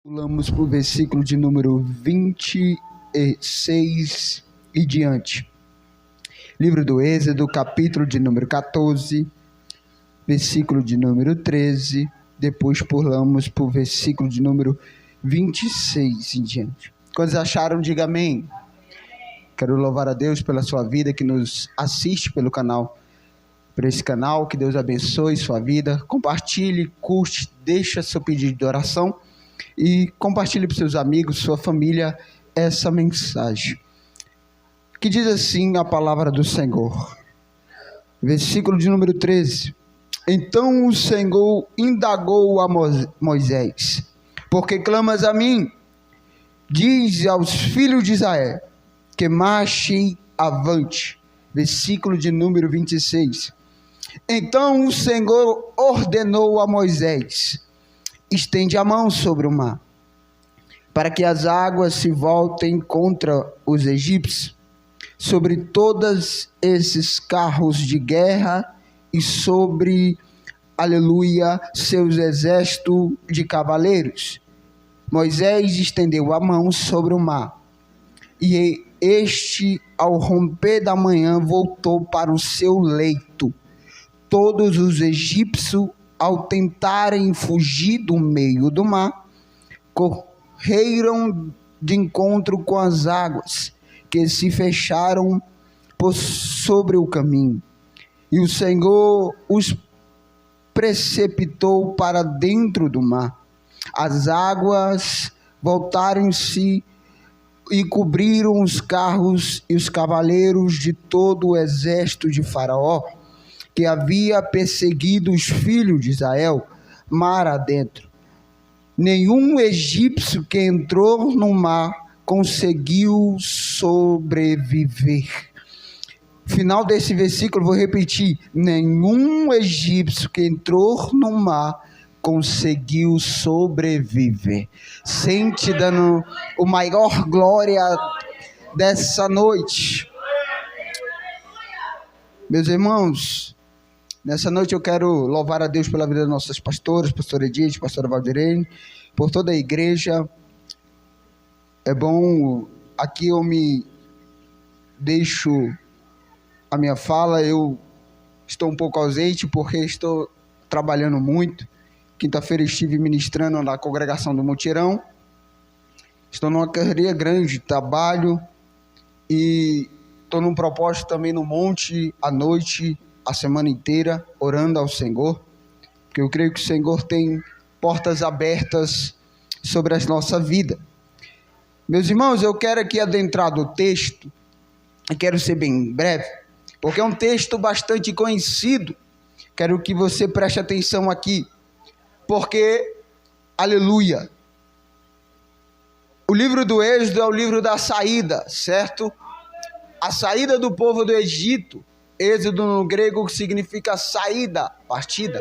Pulamos para o versículo de número 26 e diante. Livro do Êxodo, capítulo de número 14, versículo de número 13. Depois pulamos para o versículo de número 26 em diante. Quando acharam, diga amém. Quero louvar a Deus pela sua vida que nos assiste pelo canal. Por esse canal, que Deus abençoe sua vida. Compartilhe, curte, deixa seu pedido de oração. E compartilhe para seus amigos, sua família, essa mensagem. Que diz assim a palavra do Senhor. Versículo de número 13. Então o Senhor indagou a Moisés: por que clamas a mim? Diz aos filhos de Israel que marchem avante. Versículo de número 26. Então o Senhor ordenou a Moisés: estende a mão sobre o mar, para que as águas se voltem contra os egípcios, sobre todos esses carros de guerra e sobre, aleluia, seus exércitos de cavaleiros. Moisés estendeu a mão sobre o mar, e este, ao romper da manhã, voltou para o seu leito. Todos os egípcios, ao tentarem fugir do meio do mar, correram de encontro com as águas, que se fecharam por sobre o caminho. E o Senhor os precipitou para dentro do mar. As águas voltaram-se e cobriram os carros e os cavaleiros de todo o exército de Faraó, que havia perseguido os filhos de Israel, mar adentro. Nenhum egípcio que entrou no mar conseguiu sobreviver. Final desse versículo, vou repetir: nenhum egípcio que entrou no mar conseguiu sobreviver. Sente dando o maior glória dessa noite. Meus irmãos, nessa noite eu quero louvar a Deus pela vida das nossas pastoras, pastora Edith, pastora Valdirene, por toda a igreja. É bom, aqui eu me deixo a minha fala, eu estou um pouco ausente porque estou trabalhando muito. Quinta-feira estive ministrando na congregação do Mutirão. Estou numa correria grande de trabalho e estou num propósito também no monte, à noite, a semana inteira, orando ao Senhor, porque eu creio que o Senhor tem portas abertas sobre a nossa vida. Meus irmãos, eu quero aqui adentrar do texto, e quero ser bem breve, porque é um texto bastante conhecido. Quero que você preste atenção aqui, porque, aleluia, o livro do Êxodo é o livro da saída, certo? A saída do povo do Egito. Êxodo no grego significa saída, partida.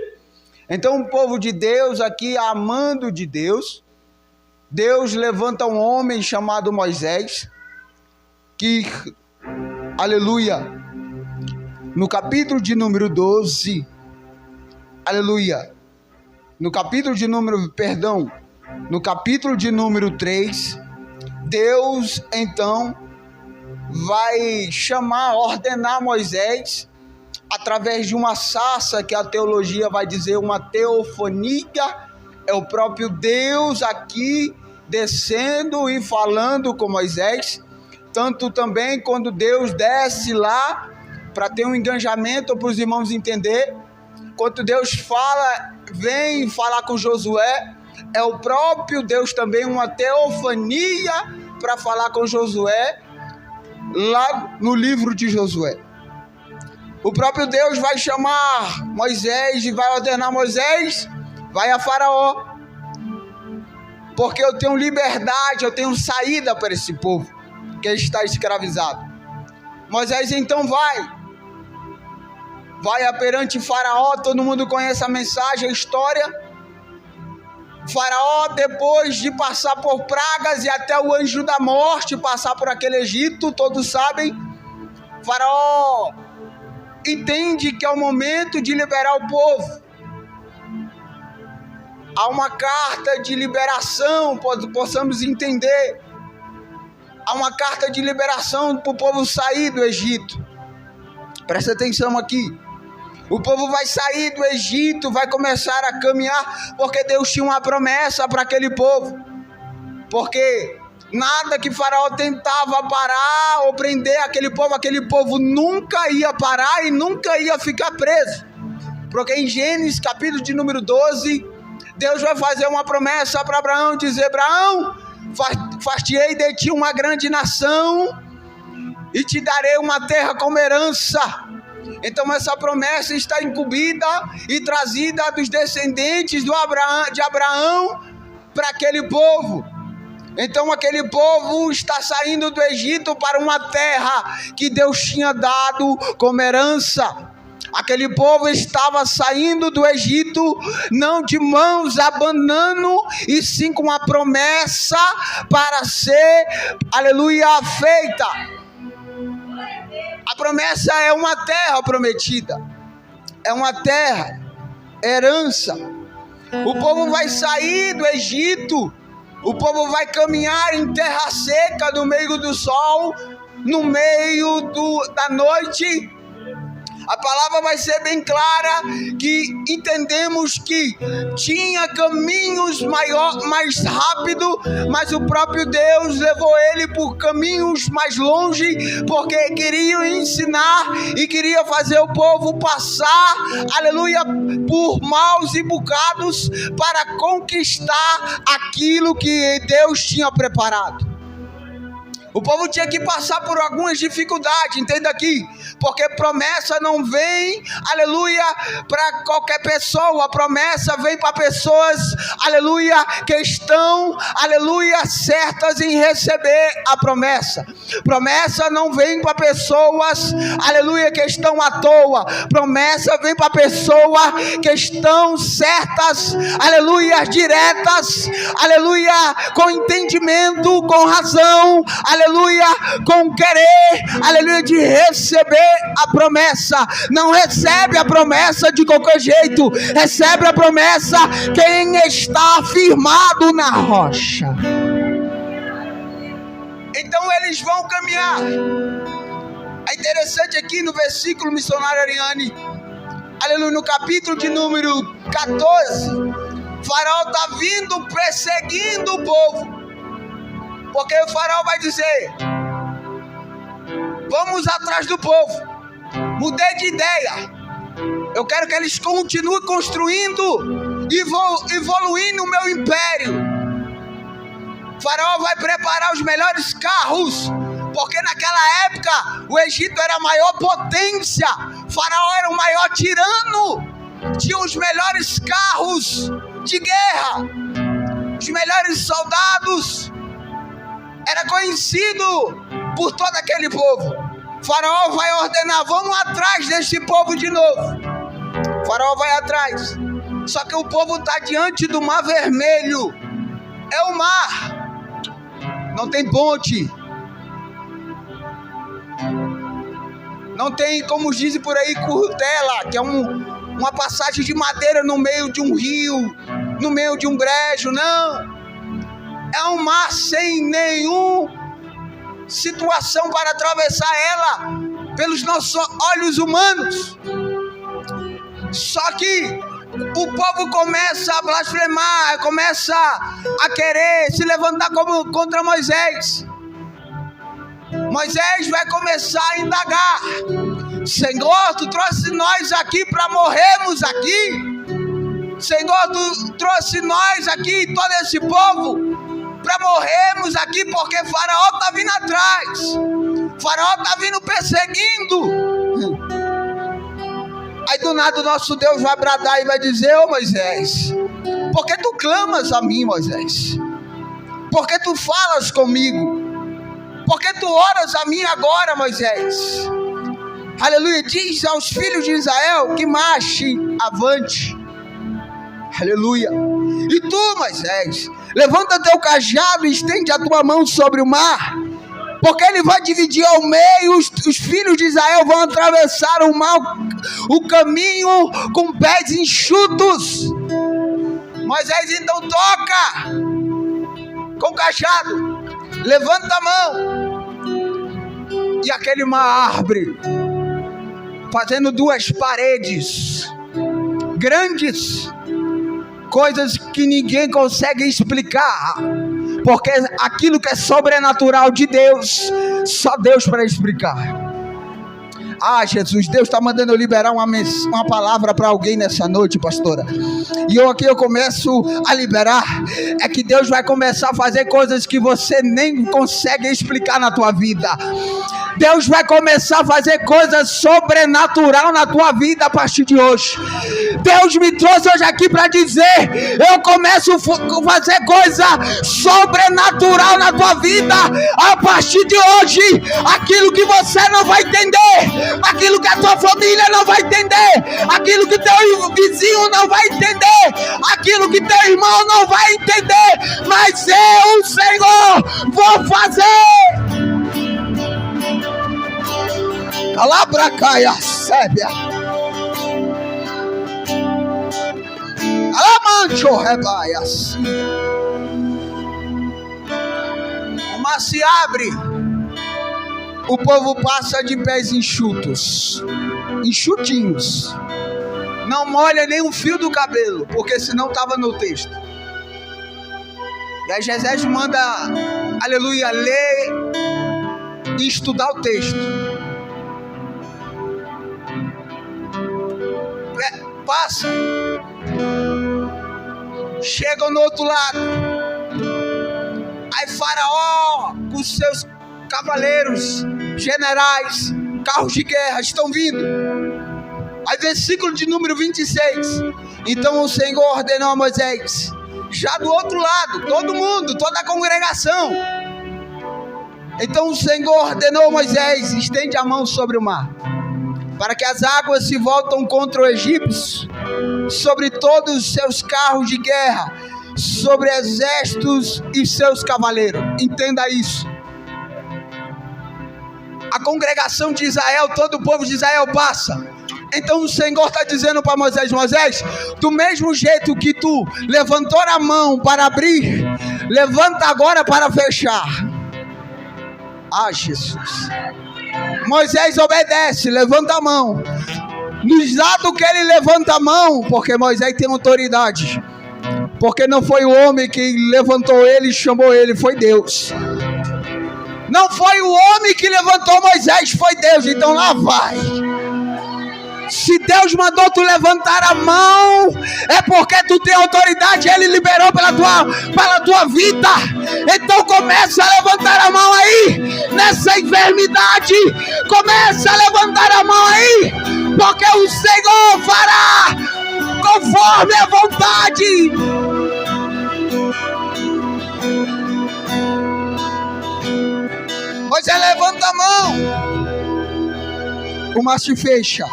Então o povo de Deus aqui, amando de Deus, Deus levanta um homem chamado Moisés, que, aleluia, no capítulo de número 12, aleluia, no capítulo de número 3, Deus então vai ordenar Moisés, através de uma sarça, que a teologia vai dizer uma teofania, é o próprio Deus aqui descendo e falando com Moisés. Tanto também quando Deus desce lá, para ter um engajamento para os irmãos entender, quando Deus vem falar com Josué, é o próprio Deus também, uma teofania para falar com Josué, lá no livro de Josué. O próprio Deus vai chamar Moisés e vai ordenar Moisés: vai a Faraó, porque eu tenho liberdade, eu tenho saída para esse povo que está escravizado. Moisés então vai perante Faraó. Todo mundo conhece a mensagem, a história. Faraó, depois de passar por pragas e até o anjo da morte passar por aquele Egito, todos sabem, Faraó entende que é o momento de liberar o povo. há uma carta de liberação, possamos entender. Há uma carta de liberação para o povo sair do Egito. Presta atenção aqui. O povo vai sair do Egito, vai começar a caminhar, porque Deus tinha uma promessa para aquele povo. Porque nada que Faraó tentava parar ou prender aquele povo nunca ia parar e nunca ia ficar preso. Porque em Gênesis capítulo de número 12, Deus vai fazer uma promessa para Abraão, dizer: Abraão, far-te-ei de ti uma grande nação e te darei uma terra como herança. Então essa promessa está incumbida e trazida dos descendentes de Abraão para aquele povo. Então aquele povo está saindo do Egito para uma terra que Deus tinha dado como herança. Aquele povo estava saindo do Egito não de mãos abanando, e sim com a promessa para ser, aleluia, feita. A promessa é uma terra prometida, é uma terra, herança. O povo vai sair do Egito, o povo vai caminhar em terra seca, no meio do sol, no meio da noite. A palavra vai ser bem clara, que entendemos que tinha caminhos mais rápido, mas o próprio Deus levou ele por caminhos mais longe, porque queria ensinar e queria fazer o povo passar, aleluia, por maus e bocados para conquistar aquilo que Deus tinha preparado. O povo tinha que passar por algumas dificuldades, entenda aqui, porque promessa não vem, aleluia, para qualquer pessoa. A promessa vem para pessoas, aleluia, que estão, aleluia, certas em receber a promessa. Promessa não vem para pessoas, aleluia, que estão à toa. Promessa vem para pessoas que estão certas, aleluia, diretas, aleluia, com entendimento, com razão, aleluia, com querer, aleluia, de receber a promessa. Não recebe a promessa de qualquer jeito, recebe a promessa quem está firmado na rocha. Então eles vão caminhar. É interessante aqui no versículo, missionário Ariane, aleluia, no capítulo de número 14, Faraó está vindo perseguindo o povo. Porque o Faraó vai dizer: vamos atrás do povo. Mudei de ideia. Eu quero que eles continuem construindo e evoluindo o meu império. O Faraó vai preparar os melhores carros, porque naquela época o Egito era a maior potência. O Faraó era o maior tirano. Tinha os melhores carros de guerra, os melhores soldados. Era conhecido por todo aquele povo. O Faraó vai ordenar: vamos atrás desse povo de novo. O Faraó vai atrás. Só que o povo está diante do Mar Vermelho. É o mar. Não tem ponte. Não tem, como dizem por aí, currutela, que é uma passagem de madeira no meio de um rio, no meio de um brejo. Não. É um mar sem nenhuma situação para atravessar ela pelos nossos olhos humanos. Só que o povo começa a blasfemar, começa a querer se levantar contra Moisés. Moisés vai começar a indagar: Senhor, tu trouxe nós aqui para morrermos aqui? Senhor, tu trouxe nós aqui, todo esse povo, para morrermos aqui, porque Faraó está vindo atrás. Faraó está vindo perseguindo. Aí do nada o nosso Deus vai bradar e vai dizer: ô Moisés, por que tu clamas a mim, Moisés? Por que tu falas comigo? Por que tu oras a mim agora, Moisés? Aleluia. Diz aos filhos de Israel que marchem avante. Aleluia. E tu, Moisés, levanta teu cajado e estende a tua mão sobre o mar, porque ele vai dividir ao meio. Os filhos de Israel vão atravessar o caminho com pés enxutos. Moisés então toca com o cajado, levanta a mão, e aquele mar abre, fazendo duas paredes grandes, coisas que ninguém consegue explicar, porque aquilo que é sobrenatural de Deus, só Deus para explicar. Jesus, Deus está mandando eu liberar uma palavra para alguém nessa noite, pastora. E eu começo a liberar. É que Deus vai começar a fazer coisas que você nem consegue explicar na tua vida. Deus vai começar a fazer coisas sobrenatural na tua vida a partir de hoje. Deus me trouxe hoje aqui para dizer: eu começo a fazer coisa sobrenatural na tua vida a partir de hoje. Aquilo que você não vai entender, aquilo que a tua família não vai entender, aquilo que teu vizinho não vai entender, aquilo que teu irmão não vai entender, mas eu, Senhor, vou fazer. Alabracaia, sébia. Alamancho, rebaias. O mar se abre. O povo passa de pés enxutinhos. Não molha nem um fio do cabelo, porque senão estava no texto. E aí Jesus manda, aleluia, ler e estudar o texto. Passa, chegam no outro lado. Aí Faraó com seus cavaleiros, generais, carros de guerra estão vindo. Aí versículo de número 26. Então o Senhor ordenou a Moisés, já do outro lado, todo mundo, toda a congregação. Então o Senhor ordenou a Moisés: estende a mão sobre o mar, para que as águas se voltam contra o egípcio, sobre todos os seus carros de guerra, sobre exércitos e seus cavaleiros. Entenda isso. A congregação de Israel, todo o povo de Israel passa. Então o Senhor está dizendo para Moisés: Moisés, do mesmo jeito que tu levantou a mão para abrir, levanta agora para fechar. Jesus. Moisés obedece, levanta a mão. Nos lados que ele levanta a mão, porque Moisés tem autoridade, porque não foi o homem que levantou ele e chamou ele, foi Deus. Não foi o homem que levantou Moisés, foi Deus. Então lá vai. Se Deus mandou tu levantar a mão, é porque tu tem autoridade. Ele liberou pela tua vida. Então começa a levantar a mão aí, nessa enfermidade. Começa a levantar a mão aí, porque o Senhor fará conforme a vontade. Moisés levanta a mão, o mar se fecha.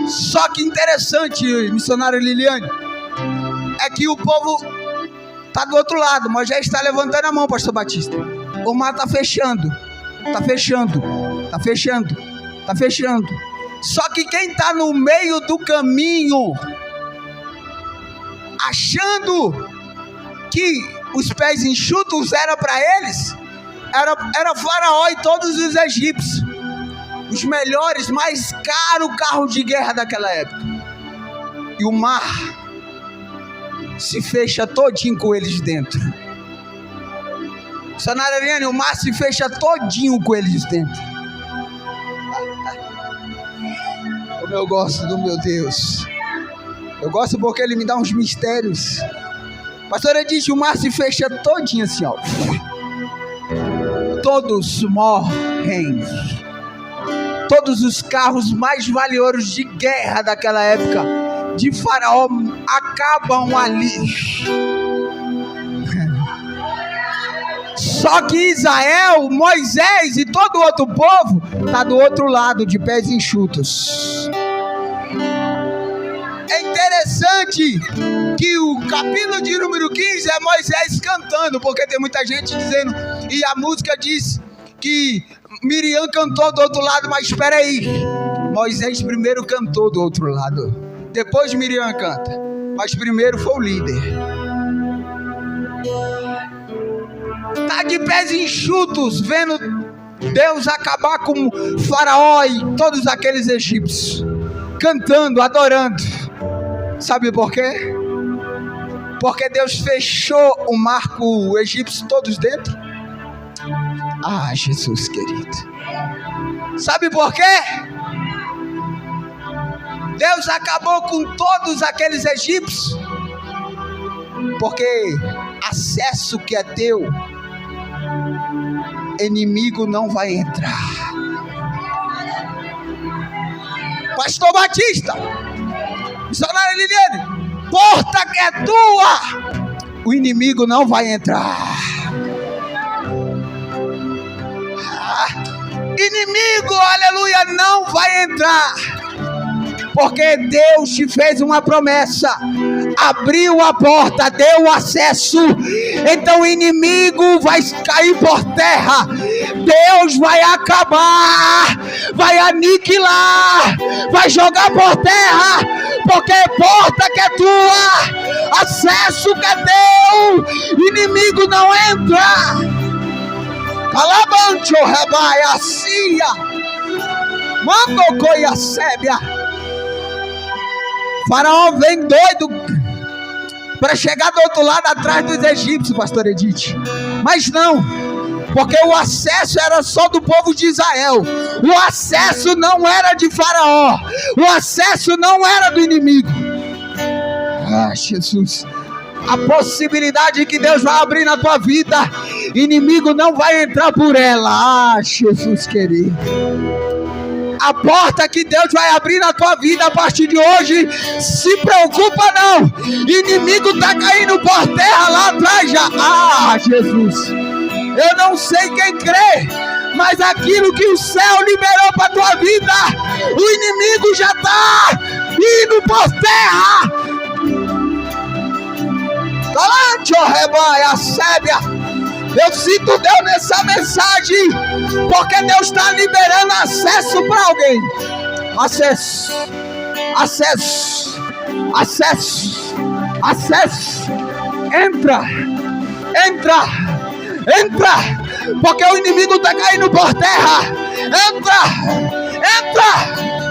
Só que interessante, missionária Liliane, é que o povo está do outro lado. Moisés está levantando a mão, pastor Batista. O mar está fechando, está fechando, está fechando, está fechando. Só que quem está no meio do caminho, achando que os pés enxutos eram para eles, era Faraó e todos os egípcios, os melhores, mais caros carros de guerra daquela época. E o mar se fecha todinho com eles dentro. Sanara Ariane, o mar se fecha todinho com eles dentro. Como eu gosto do meu Deus. Eu gosto porque ele me dá uns mistérios. Pastora diz que o mar se fecha todinho assim, ó. Todos morrem. Todos os carros mais valiosos de guerra daquela época, de Faraó, acabam ali. Só que Israel, Moisés e todo o outro povo está do outro lado, de pés enxutos. É interessante que o capítulo de número 15 é Moisés cantando, porque tem muita gente dizendo, e a música diz que Miriam cantou do outro lado, mas espera aí, Moisés primeiro cantou do outro lado, depois Miriam canta. Mas primeiro foi o líder. Está de pés enxutos, vendo Deus acabar com Faraó e todos aqueles egípcios, cantando, adorando. Sabe por quê? Porque Deus fechou o mar com o egípcio todos dentro. Ah, Jesus querido. Sabe por quê? Deus acabou com todos aqueles egípcios, porque acesso que é teu, inimigo não vai entrar. Pastor Batista, missionária Liliane, porta que é tua, o inimigo não vai entrar. Inimigo, aleluia, não vai entrar, porque Deus te fez uma promessa, abriu a porta, deu acesso, então o inimigo vai cair por terra, Deus vai acabar, vai aniquilar, vai jogar por terra, porque porta que é tua, acesso que é teu, inimigo não entra. Calabancho rebaia cia, mando coia sébia. Faraó vem doido para chegar do outro lado atrás dos egípcios, pastor Edith. Mas não, porque o acesso era só do povo de Israel. O acesso não era de Faraó. O acesso não era do inimigo. Ah, Jesus. A possibilidade que Deus vai abrir na tua vida, inimigo não vai entrar por ela. Ah, Jesus querido. A porta que Deus vai abrir na tua vida a partir de hoje, se preocupa não, inimigo está caindo por terra lá atrás já. Ah, Jesus, eu não sei quem crê, mas aquilo que o céu liberou para a tua vida, o inimigo já está indo por terra. Calante, ó rebanha, sébia. Eu sinto Deus nessa mensagem, porque Deus está liberando acesso para alguém. Acesso, acesso, acesso, acesso. Entra, entra, entra, porque o inimigo está caindo por terra. Entra, entra.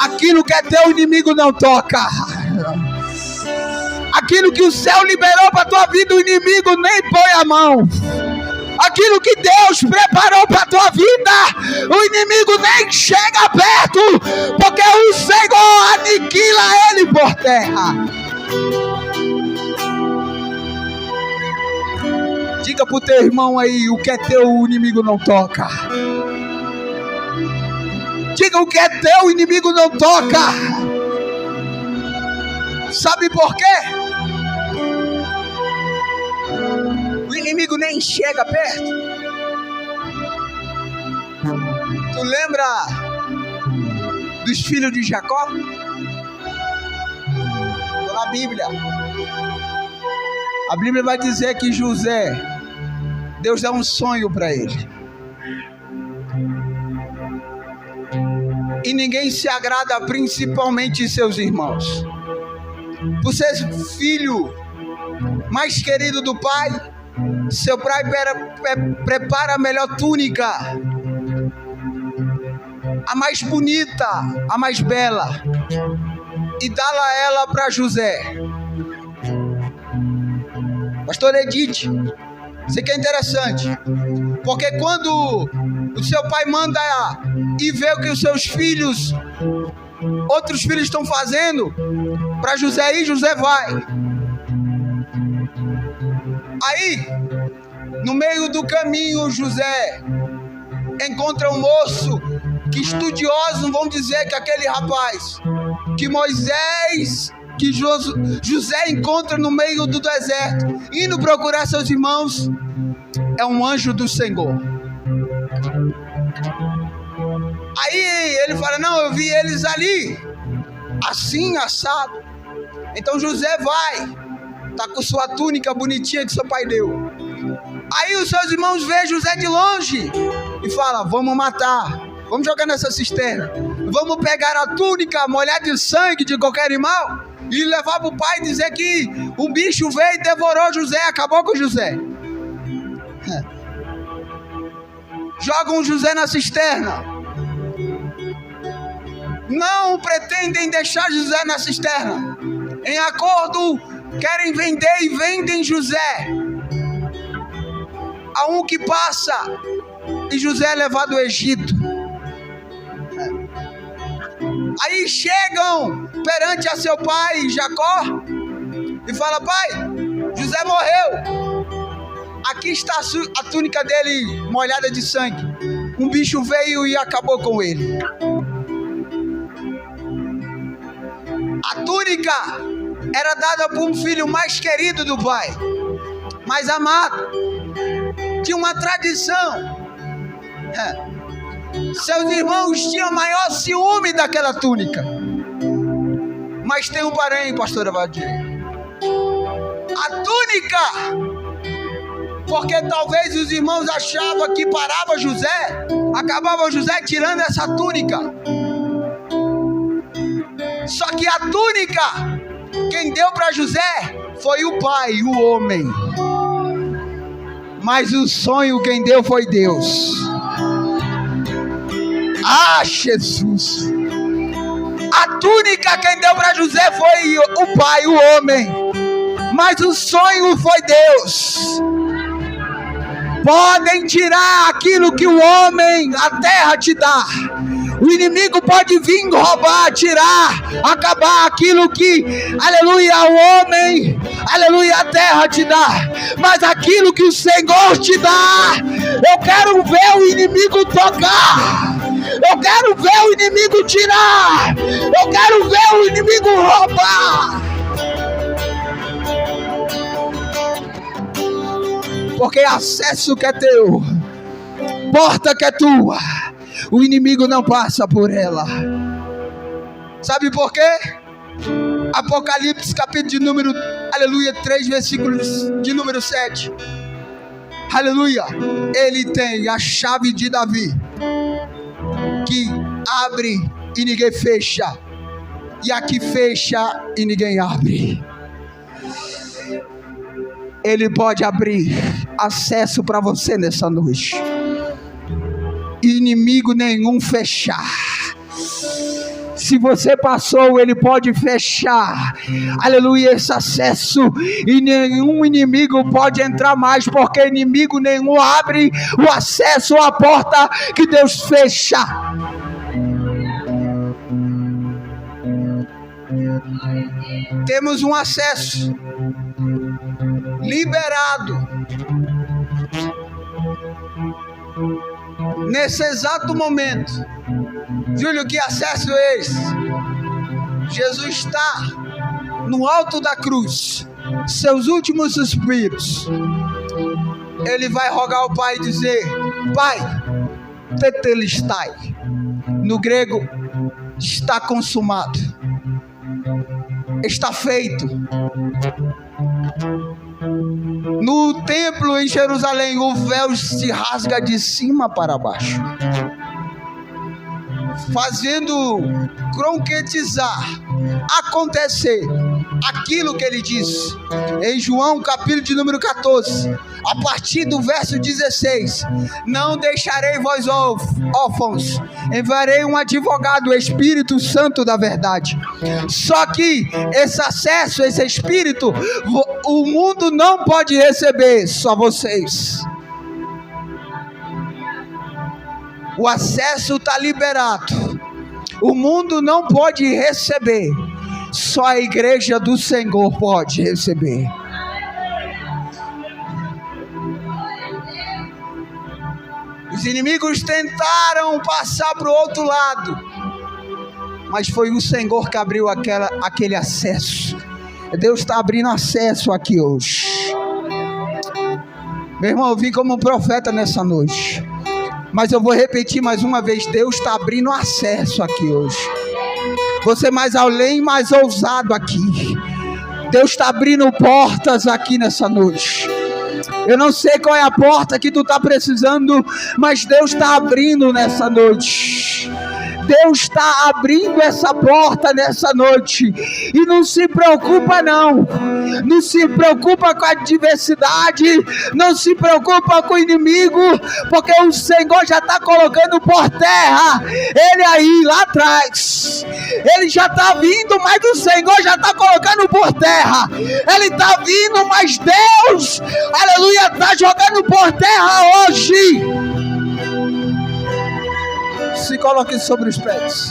Aquilo que é teu, inimigo não toca. Aquilo que o céu liberou para a tua vida, o inimigo nem põe a mão. Aquilo que Deus preparou para a tua vida, o inimigo nem chega perto, porque o Senhor aniquila ele por terra. Diga para o teu irmão aí, o que é teu, o inimigo não toca. Diga, o que é teu, o inimigo não toca. Sabe por quê? O inimigo nem chega perto. Tu lembra dos filhos de Jacó? Na Bíblia. A Bíblia vai dizer que José, Deus dá um sonho para ele. E ninguém se agrada, principalmente seus irmãos. Por ser filho mais querido do pai, seu pai prepara a melhor túnica, a mais bonita, a mais bela, e dá ela para José. Pastor Edith, isso aqui é interessante, porque quando o seu pai manda e vê o que os seus filhos, outros filhos estão fazendo, para José ir, José vai. Aí, no meio do caminho, José encontra um moço que estudiosos vão dizer que aquele rapaz que Moisés, que José encontra no meio do deserto, indo procurar seus irmãos, é um anjo do Senhor. Aí ele fala, não, eu vi eles ali, assim, assado. Então José vai, tá com sua túnica bonitinha que seu pai deu. Aí os seus irmãos veem José de longe e falam, vamos matar. Vamos jogar nessa cisterna. Vamos pegar a túnica molhada de sangue de qualquer animal e levar para o pai e dizer que um bicho veio e devorou José, acabou com José. Jogam José na cisterna. Não pretendem deixar José na cisterna. Em acordo, querem vender e vendem José a um que passa. E José é levado ao Egito. Aí chegam perante a seu pai Jacó e fala: pai, José morreu. Aqui está a túnica dele molhada de sangue. Um bicho veio e acabou com ele. A túnica era dada por um filho mais querido do pai, mais amado. Tinha uma tradição. Seus irmãos tinham maior ciúme daquela túnica. Mas tem um porém, pastora Valdir. A túnica, porque talvez os irmãos achavam que parava José, acabava José tirando essa túnica. Só que a túnica, quem deu para José foi o pai, o homem. Mas o sonho quem deu foi Deus. Ah, Jesus! A túnica quem deu para José foi o pai, o homem. Mas o sonho foi Deus. Podem tirar aquilo que o homem, a terra te dá. O inimigo pode vir roubar, tirar, acabar aquilo que, aleluia, o homem, aleluia, a terra te dá. Mas aquilo que o Senhor te dá, eu quero ver o inimigo tocar. Eu quero ver o inimigo tirar. Eu quero ver o inimigo roubar. Porque acesso que é teu, porta que é tua, o inimigo não passa por ela. Sabe por quê? Apocalipse capítulo de número, aleluia, 3 versículos de número 7. Aleluia. Ele tem a chave de Davi, que abre e ninguém fecha, e a que fecha e ninguém abre. Ele pode abrir acesso para você nessa noite. Inimigo nenhum fechar. Se você passou, ele pode fechar, aleluia, esse acesso, e nenhum inimigo pode entrar mais, porque inimigo nenhum abre o acesso à porta que Deus fecha. Temos um acesso liberado nesse exato momento. Júlio, que acesso é esse? Jesus está no alto da cruz, seus últimos suspiros. Ele vai rogar ao Pai e dizer: Pai, tetelestai. No grego, está consumado, está feito. No templo em Jerusalém, o véu se rasga de cima para baixo, fazendo concretizar, acontecer aquilo que ele disse em João capítulo de número 14, a partir do verso 16: não deixarei vós órfãos, enviarei um advogado, o Espírito Santo da verdade. Só que esse acesso, esse Espírito, o mundo não pode receber, só vocês. O acesso está liberado, o mundo não pode receber, só a igreja do Senhor pode receber. Os inimigos tentaram passar para o outro lado, mas foi o Senhor que abriu aquele acesso. Deus está abrindo acesso aqui hoje. Meu irmão, eu vim como um profeta nessa noite, mas eu vou repetir mais uma vez: Deus está abrindo acesso aqui hoje. Você mais além, mais ousado aqui. Deus está abrindo portas aqui nessa noite. Eu não sei qual é a porta que tu está precisando, mas Deus está abrindo nessa noite. Deus está abrindo essa porta nessa noite. E não se preocupa não. Não se preocupa com a adversidade. Não se preocupa com o inimigo. Porque o Senhor já está colocando por terra ele aí, lá atrás. Ele já está vindo, mas o Senhor já está colocando por terra. Ele está vindo, mas Deus, aleluia, está jogando por terra hoje. Se coloque sobre os pés.